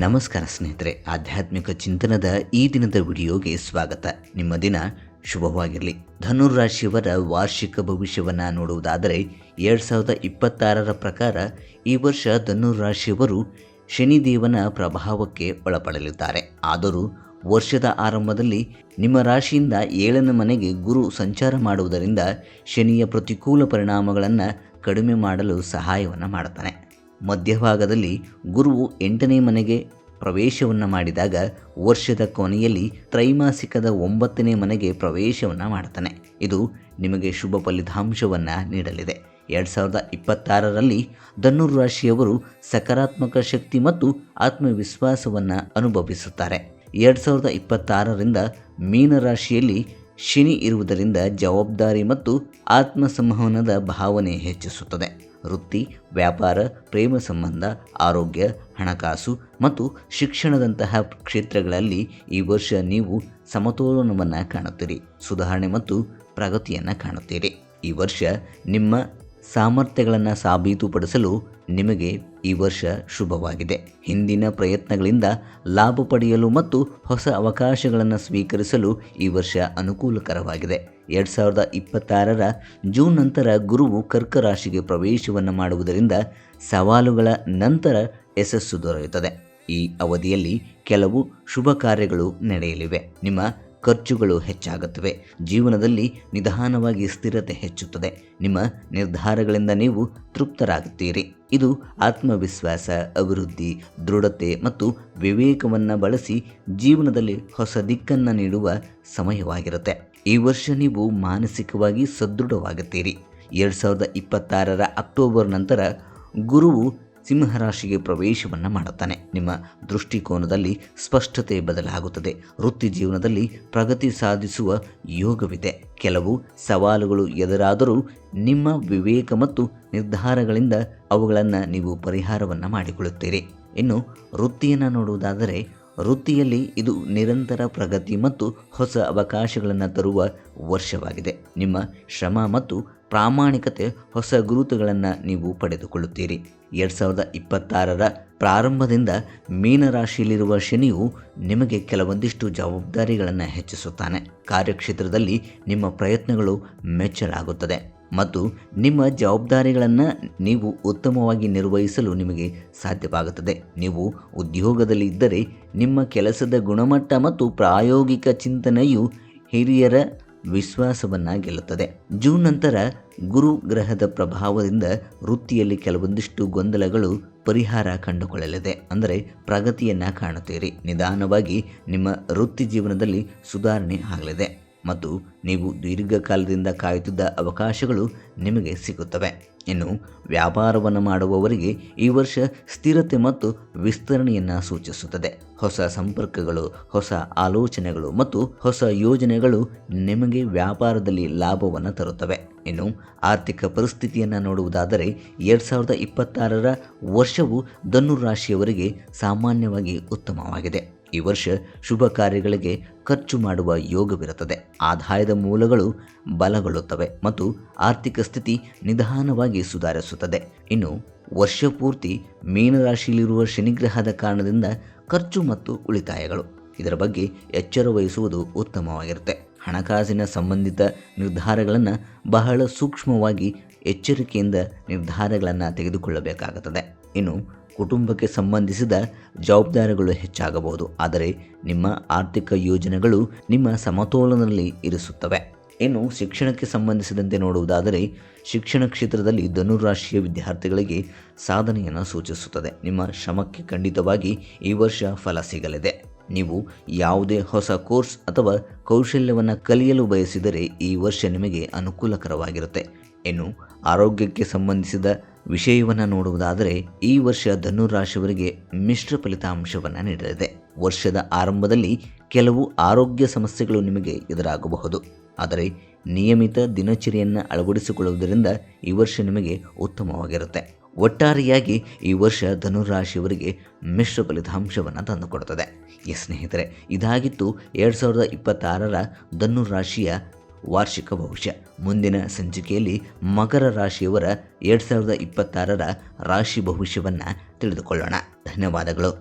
ನಮಸ್ಕಾರ ಸ್ನೇಹಿತರೆ, ಆಧ್ಯಾತ್ಮಿಕ ಚಿಂತನದ ಈ ದಿನದ ವಿಡಿಯೋಗೆ ಸ್ವಾಗತ. ನಿಮ್ಮ ದಿನ ಶುಭವಾಗಿರಲಿ. ಧನುರಾಶಿಯವರ ವಾರ್ಷಿಕ ಭವಿಷ್ಯವನ್ನು ನೋಡುವುದಾದರೆ 2026 ಪ್ರಕಾರ ಈ ವರ್ಷ ಧನುರಾಶಿಯವರು ಶನಿದೇವನ ಪ್ರಭಾವಕ್ಕೆ ಒಳಪಡಲಿದ್ದಾರೆ. ಆದರೂ ವರ್ಷದ ಆರಂಭದಲ್ಲಿ ನಿಮ್ಮ ರಾಶಿಯಿಂದ 7ನೇ ಮನೆಗೆ ಗುರು ಸಂಚಾರ ಮಾಡುವುದರಿಂದ ಶನಿಯ ಪ್ರತಿಕೂಲ ಪರಿಣಾಮಗಳನ್ನು ಕಡಿಮೆ ಮಾಡಲು ಸಹಾಯವನ್ನು ಮಾಡುತ್ತಾನೆ. ಮಧ್ಯಭಾಗದಲ್ಲಿ ಗುರುವು 8ನೇ ಮನೆಗೆ ಪ್ರವೇಶವನ್ನು ಮಾಡಿದಾಗ ವರ್ಷದ ಕೊನೆಯಲ್ಲಿ ತ್ರೈಮಾಸಿಕದ 9ನೇ ಮನೆಗೆ ಪ್ರವೇಶವನ್ನು ಮಾಡ್ತಾನೆ. ಇದು ನಿಮಗೆ ಶುಭ ಫಲಿತಾಂಶವನ್ನು ನೀಡಲಿದೆ. 2026ರಲ್ಲಿ ಧನುರಾಶಿಯವರು ಸಕಾರಾತ್ಮಕ ಶಕ್ತಿ ಮತ್ತು ಆತ್ಮವಿಶ್ವಾಸವನ್ನು ಅನುಭವಿಸುತ್ತಾರೆ. 2026ರಿಂದ ಮೀನರಾಶಿಯಲ್ಲಿ ಶನಿ ಇರುವುದರಿಂದ ಜವಾಬ್ದಾರಿ ಮತ್ತು ಆತ್ಮಸಂವಹನದ ಭಾವನೆ ಹೆಚ್ಚಿಸುತ್ತದೆ. ವೃತ್ತಿ, ವ್ಯಾಪಾರ, ಪ್ರೇಮ ಸಂಬಂಧ, ಆರೋಗ್ಯ, ಹಣಕಾಸು ಮತ್ತು ಶಿಕ್ಷಣದಂತಹ ಕ್ಷೇತ್ರಗಳಲ್ಲಿ ಈ ವರ್ಷ ನೀವು ಸಮತೋಲನವನ್ನು ಕಾಣುತ್ತೀರಿ. ಸುಧಾರಣೆ ಮತ್ತು ಪ್ರಗತಿಯನ್ನು ಕಾಣುತ್ತೀರಿ. ಈ ವರ್ಷ ನಿಮ್ಮ ಸಾಮರ್ಥ್ಯಗಳನ್ನು ಸಾಬೀತುಪಡಿಸಲು ನಿಮಗೆ ಈ ವರ್ಷ ಶುಭವಾಗಿದೆ. ಹಿಂದಿನ ಪ್ರಯತ್ನಗಳಿಂದ ಲಾಭ ಪಡೆಯಲು ಮತ್ತು ಹೊಸ ಅವಕಾಶಗಳನ್ನು ಸ್ವೀಕರಿಸಲು ಈ ವರ್ಷ ಅನುಕೂಲಕರವಾಗಿದೆ. 2026ರ ಜೂನ್ ನಂತರ ಗುರುವು ಕರ್ಕ ರಾಶಿಗೆ ಪ್ರವೇಶವನ್ನು ಮಾಡುವುದರಿಂದ ಸವಾಲುಗಳ ನಂತರ ಯಶಸ್ಸು ದೊರೆಯುತ್ತದೆ. ಈ ಅವಧಿಯಲ್ಲಿ ಕೆಲವು ಶುಭ ಕಾರ್ಯಗಳು ನಡೆಯಲಿವೆ. ನಿಮ್ಮ ಖರ್ಚುಗಳು ಹೆಚ್ಚಾಗುತ್ತವೆ. ಜೀವನದಲ್ಲಿ ನಿಧಾನವಾಗಿ ಸ್ಥಿರತೆ ಹೆಚ್ಚುತ್ತದೆ. ನಿಮ್ಮ ನಿರ್ಧಾರಗಳಿಂದ ನೀವು ತೃಪ್ತರಾಗುತ್ತೀರಿ. ಇದು ಆತ್ಮವಿಶ್ವಾಸ, ಅಭಿವೃದ್ಧಿ, ದೃಢತೆ ಮತ್ತು ವಿವೇಕವನ್ನು ಬಳಸಿ ಜೀವನದಲ್ಲಿ ಹೊಸ ದಿಕ್ಕನ್ನು ನೀಡುವ ಸಮಯವಾಗಿರುತ್ತೆ. ಈ ವರ್ಷ ನೀವು ಮಾನಸಿಕವಾಗಿ ಸದೃಢವಾಗುತ್ತೀರಿ. 2026ರ ಅಕ್ಟೋಬರ್ ನಂತರ ಗುರುವು ಸಿಂಹರಾಶಿಗೆ ಪ್ರವೇಶವನ್ನು ಮಾಡುತ್ತಾನೆ. ನಿಮ್ಮ ದೃಷ್ಟಿಕೋನದಲ್ಲಿ ಸ್ಪಷ್ಟತೆ ಬದಲಾಗುತ್ತದೆ. ವೃತ್ತಿ ಜೀವನದಲ್ಲಿ ಪ್ರಗತಿ ಸಾಧಿಸುವ ಯೋಗವಿದೆ. ಕೆಲವು ಸವಾಲುಗಳು ಎದುರಾದರೂ ನಿಮ್ಮ ವಿವೇಕ ಮತ್ತು ನಿರ್ಧಾರಗಳಿಂದ ಅವುಗಳನ್ನು ನೀವು ಪರಿಹಾರವನ್ನು ಮಾಡಿಕೊಳ್ಳುತ್ತೀರಿ. ಇನ್ನು ವೃತ್ತಿಯನ್ನು ನೋಡುವುದಾದರೆ ವೃತ್ತಿಯಲ್ಲಿ ಇದು ನಿರಂತರ ಪ್ರಗತಿ ಮತ್ತು ಹೊಸ ಅವಕಾಶಗಳನ್ನು ತರುವ ವರ್ಷವಾಗಿದೆ. ನಿಮ್ಮ ಶ್ರಮ ಮತ್ತು ಪ್ರಾಮಾಣಿಕತೆ ಹೊಸ ಗುರುತುಗಳನ್ನು ನೀವು ಪಡೆದುಕೊಳ್ಳುತ್ತೀರಿ. 2026ರ ಪ್ರಾರಂಭದಿಂದ ಮೀನರಾಶಿಯಲ್ಲಿರುವ ಶನಿಯು ನಿಮಗೆ ಕೆಲವೊಂದಿಷ್ಟು ಜವಾಬ್ದಾರಿಗಳನ್ನು ಹೆಚ್ಚಿಸುತ್ತಾನೆ. ಕಾರ್ಯಕ್ಷೇತ್ರದಲ್ಲಿ ನಿಮ್ಮ ಪ್ರಯತ್ನಗಳು ಮೆಚ್ಚಲಾಗುತ್ತದೆ ಮತ್ತು ನಿಮ್ಮ ಜವಾಬ್ದಾರಿಗಳನ್ನು ನೀವು ಉತ್ತಮವಾಗಿ ನಿರ್ವಹಿಸಲು ನಿಮಗೆ ಸಾಧ್ಯವಾಗುತ್ತದೆ. ನೀವು ಉದ್ಯೋಗದಲ್ಲಿ ಇದ್ದರೆ ನಿಮ್ಮ ಕೆಲಸದ ಗುಣಮಟ್ಟ ಮತ್ತು ಪ್ರಾಯೋಗಿಕ ಚಿಂತನೆಯು ಹಿರಿಯರ ವಿಶ್ವಾಸವನ್ನು ಗೆಲ್ಲುತ್ತದೆ. ಜೂನ್ ನಂತರ ಗುರು ಗ್ರಹದ ಪ್ರಭಾವದಿಂದ ವೃತ್ತಿಯಲ್ಲಿ ಕೆಲವೊಂದಿಷ್ಟು ಗೊಂದಲಗಳು ಪರಿಹಾರ ಕಂಡುಕೊಳ್ಳಲಿದೆ. ಅಂದರೆ ಪ್ರಗತಿಯನ್ನು ಕಾಣುತ್ತೀರಿ. ನಿಧಾನವಾಗಿ ನಿಮ್ಮ ವೃತ್ತಿ ಜೀವನದಲ್ಲಿ ಸುಧಾರಣೆ ಆಗಲಿದೆ ಮತ್ತು ನೀವು ದೀರ್ಘಕಾಲದಿಂದ ಕಾಯುತ್ತಿದ್ದ ಅವಕಾಶಗಳು ನಿಮಗೆ ಸಿಗುತ್ತವೆ. ಇನ್ನು ವ್ಯಾಪಾರವನ್ನು ಮಾಡುವವರಿಗೆ ಈ ವರ್ಷ ಸ್ಥಿರತೆ ಮತ್ತು ವಿಸ್ತರಣೆಯನ್ನು ಸೂಚಿಸುತ್ತದೆ. ಹೊಸ ಸಂಪರ್ಕಗಳು, ಹೊಸ ಆಲೋಚನೆಗಳು ಮತ್ತು ಹೊಸ ಯೋಜನೆಗಳು ನಿಮಗೆ ವ್ಯಾಪಾರದಲ್ಲಿ ಲಾಭವನ್ನು ತರುತ್ತವೆ. ಇನ್ನು ಆರ್ಥಿಕ ಪರಿಸ್ಥಿತಿಯನ್ನು ನೋಡುವುದಾದರೆ 2026ರ ವರ್ಷವು ಧನುರಾಶಿಯವರಿಗೆ ಸಾಮಾನ್ಯವಾಗಿ ಉತ್ತಮವಾಗಿದೆ. ಈ ವರ್ಷ ಶುಭ ಕಾರ್ಯಗಳಿಗೆ ಖರ್ಚು ಮಾಡುವ ಯೋಗವಿರುತ್ತದೆ. ಆದಾಯದ ಮೂಲಗಳು ಬಲಗೊಳ್ಳುತ್ತವೆ ಮತ್ತು ಆರ್ಥಿಕ ಸ್ಥಿತಿ ನಿಧಾನವಾಗಿ ಸುಧಾರಿಸುತ್ತದೆ. ಇನ್ನು ವರ್ಷ ಪೂರ್ತಿ ಮೀನರಾಶಿಯಲ್ಲಿರುವ ಶನಿಗ್ರಹದ ಕಾರಣದಿಂದ ಖರ್ಚು ಮತ್ತು ಉಳಿತಾಯಗಳು, ಇದರ ಬಗ್ಗೆ ಎಚ್ಚರ ವಹಿಸುವುದು ಉತ್ತಮವಾಗಿರುತ್ತೆ. ಹಣಕಾಸಿನ ಸಂಬಂಧಿತ ನಿರ್ಧಾರಗಳನ್ನು ಬಹಳ ಸೂಕ್ಷ್ಮವಾಗಿ ಎಚ್ಚರಿಕೆಯಿಂದ ನಿರ್ಧಾರಗಳನ್ನು ತೆಗೆದುಕೊಳ್ಳಬೇಕಾಗುತ್ತದೆ. ಇನ್ನು ಕುಟುಂಬಕ್ಕೆ ಸಂಬಂಧಿಸಿದ ಜವಾಬ್ದಾರಿಗಳು ಹೆಚ್ಚಾಗಬಹುದು, ಆದರೆ ನಿಮ್ಮ ಆರ್ಥಿಕ ಯೋಜನೆಗಳು ನಿಮ್ಮ ಸಮತೋಲನದಲ್ಲಿ ಇರಿಸುತ್ತವೆ. ಇನ್ನು ಶಿಕ್ಷಣಕ್ಕೆ ಸಂಬಂಧಿಸಿದಂತೆ ನೋಡುವುದಾದರೆ ಶಿಕ್ಷಣ ಕ್ಷೇತ್ರದಲ್ಲಿ ಧನುರಾಶಿಯ ವಿದ್ಯಾರ್ಥಿಗಳಿಗೆ ಸಾಧನೆಯನ್ನು ಸೂಚಿಸುತ್ತದೆ. ನಿಮ್ಮ ಶ್ರಮಕ್ಕೆ ಖಂಡಿತವಾಗಿ ಈ ವರ್ಷ ಫಲ ಸಿಗಲಿದೆ. ನೀವು ಯಾವುದೇ ಹೊಸ ಕೋರ್ಸ್ ಅಥವಾ ಕೌಶಲ್ಯವನ್ನು ಕಲಿಯಲು ಬಯಸಿದರೆ ಈ ವರ್ಷ ನಿಮಗೆ ಅನುಕೂಲಕರವಾಗಿರುತ್ತೆ. ಇನ್ನು ಆರೋಗ್ಯಕ್ಕೆ ಸಂಬಂಧಿಸಿದ ವಿಷಯವನ್ನು ನೋಡುವುದಾದರೆ ಈ ವರ್ಷ ಧನುರಾಶಿಯವರಿಗೆ ಮಿಶ್ರ ಫಲಿತಾಂಶವನ್ನು ನೀಡಲಿದೆ. ವರ್ಷದ ಆರಂಭದಲ್ಲಿ ಕೆಲವು ಆರೋಗ್ಯ ಸಮಸ್ಯೆಗಳು ನಿಮಗೆ ಎದುರಾಗಬಹುದು, ಆದರೆ ನಿಯಮಿತ ದಿನಚರಿಯನ್ನು ಅಳವಡಿಸಿಕೊಳ್ಳುವುದರಿಂದ ಈ ವರ್ಷ ನಿಮಗೆ ಉತ್ತಮವಾಗಿರುತ್ತೆ. ಒಟ್ಟಾರೆಯಾಗಿ ಈ ವರ್ಷ ಧನುರಾಶಿಯವರಿಗೆ ಮಿಶ್ರ ಫಲಿತಾಂಶವನ್ನು ತಂದುಕೊಡುತ್ತದೆ. ಸ್ನೇಹಿತರೆ, ಇದಾಗಿತ್ತು 2026ರ ಧನುರಾಶಿಯ ವಾರ್ಷಿಕ ಭವಿಷ್ಯ. ಮುಂದಿನ ಸಂಚಿಕೆಯಲ್ಲಿ ಮಕರ ರಾಶಿಯವರ 2026ರ ರಾಶಿ ಭವಿಷ್ಯವನ್ನು ತಿಳಿದುಕೊಳ್ಳೋಣ. ಧನ್ಯವಾದಗಳು.